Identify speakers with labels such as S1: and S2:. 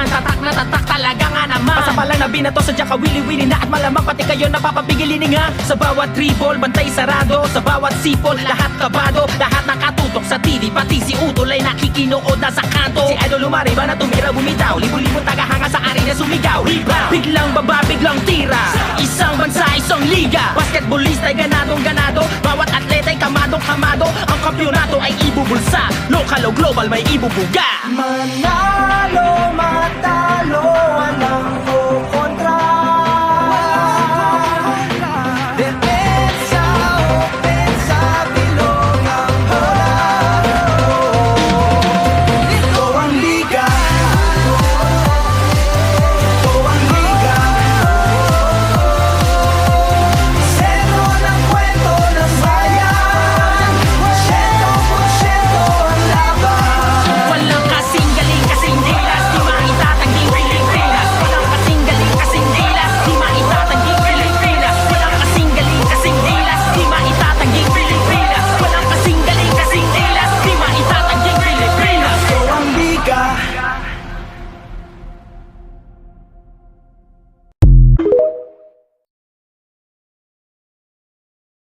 S1: naman, tatak na tatak talaga nga naman. Pasa pa lang na binato, sadya ka wili-wili na. At malamang pati kayo napapapigilin nga. Sa bawat dribble, bantay sarado. Sa bawat sipol, lahat kabado. Lahat nakatutok sa TV, pati si Utol ay nakikinood na sa kanto. Si Idol lumariba na tumira bumitaw, libo-libo tagahanga sa arena sumigaw. Rebound, biglang baba, biglang tira. Isang bansa, isang liga. Basketballista ay ganadong ganado. Bawat atleta ay kamadong kamado. Ang kampyonato ay ibubulsa. Local o global may ibubuga.
S2: Manalo